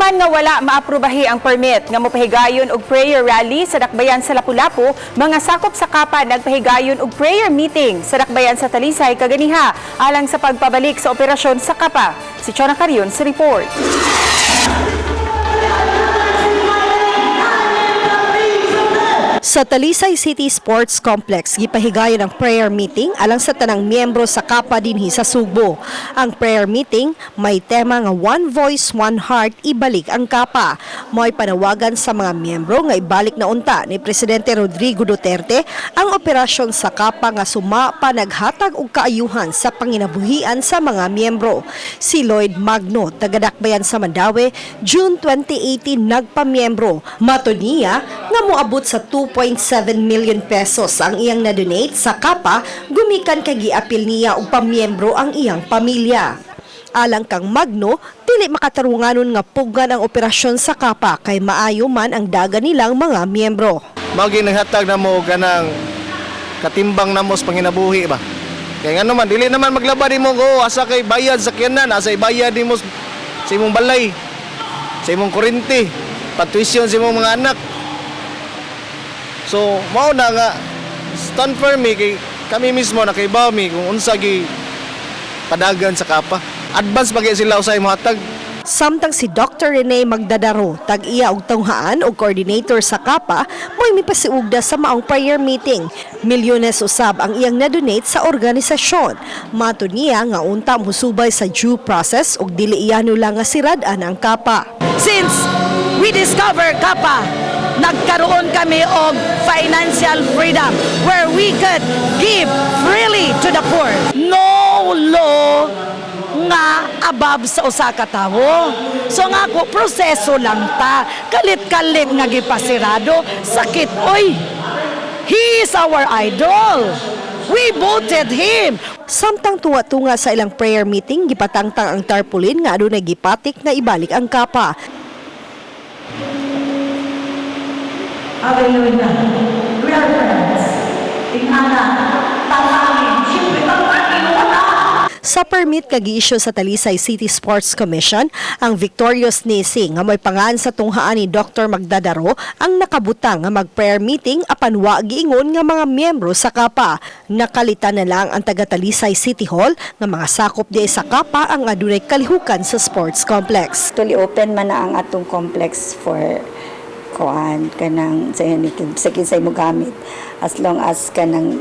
Human nga wala maaprubahi ang permit nga mopahigayon og prayer rally sa dakbayan sa Lapu-Lapu, mga sakop sa KAPA nagpahigayon og prayer meeting sa dakbayan sa Talisay kaganiha alang sa pagpabalik sa operasyon sa KAPA. Si Chona Carion sa report. Sa Talisay City Sports Complex, gipahigayon ang prayer meeting alang sa tanang miyembro sa KAPA dinhi sa Subo. Ang prayer meeting may tema nga One Voice, One Heart, ibalik ang KAPA. Mo'y panawagan sa mga miyembro nga ibalik na unta ni Presidente Rodrigo Duterte ang operasyon sa KAPA nga sumapa naghatag og kaayuhan sa panginabuhian sa mga miyembro. Si Lloyd Magno, taga-dakbayan sa Mandaue, June 2018 nagpamiyembro. Mato niya nga moabot sa 2.7 million pesos ang iyang na-donate sa KAPA, gumikan kay giapil niya og pamiyembro ang iyang pamilya. Alang kang Magno, dili makatarunganon nga pugan ang operasyon sa KAPA kay maayo man ang daga nilang mga miyembro. Magi naghatag na mo kanang katimbang na mo sa panginabuhi ba. Kaya nga naman dili naman maglaba di mo go asa kay bayad sa kyanan, asa bayad di mo sa imong balay, sa imong kuryente, patuition sa imong mga anak. So, mao na nga stand for me kay kami mismo na kay Bami kung unsa gi padagan sa KAPA. Advance bagay sila usay mohatag. Samtang si Dr. Rene Magdadaro, tag-iya og tunghaan og coordinator sa KAPA, mo'y mipasiugda sa maong prayer meeting. Milyones usab ang iyang na-donate sa organisasyon. Mato niya nga unta musubay sa due process og dili iyano lang nga sirad-an ang KAPA. Since we discover KAPA, nagkaroon kami og financial freedom where we could give freely to the poor. No law nga above sa usa ka tawo. So nga ako proseso lang ta, kalit-kalit nga gipasirado, sakit oy. He is our idol. We voted him. Samtang tuwa-tunga sa ilang prayer meeting, gipatangtang ang tarpaulin nga adunay gipatik na ibalik ang KAPA. Hallelujah. We are friends. Tingala, talangin, siyempre ang inuuna. Sa permit kag-i-issue sa Talisay City Sports Commission, ang Victorious Nisi nga may pangan sa tunghaan ni Dr. Magdadaro ang nakabutang nga mag-prayer meeting apan wa giingon nga mga miyembro sa KAPA. Nakalitan na lang ang taga Talisay City Hall nga mga sakop di sa KAPA ang adunay kalihukan sa sports complex. Tuli open man na ang atong complex for kanang sa kinsay mo gamit as long as kanang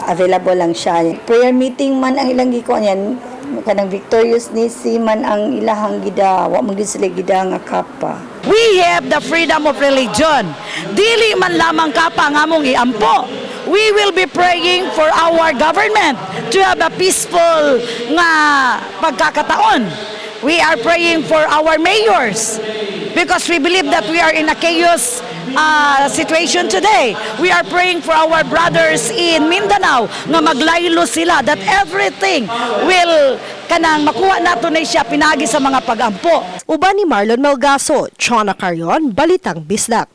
available lang siya. Prayer meeting man ang ilang gikuan yan, kanang Victorious Nisi man ang ilahang gida, wa mo gid sila gida nga KAPA. We have the freedom of religion. Dili man lamang KAPA nga mong iampo. We will be praying for our government to have a peaceful nga pagkakataon. We are praying for our mayors because we believe that we are in a chaos situation today. We are praying for our brothers in Mindanao nga maglaylo sila that everything will kanang makuha nato na siya pinagi sa mga pagampo. Uban ni Marlon Melgaso, Chona Carion, Balitang Bisdak.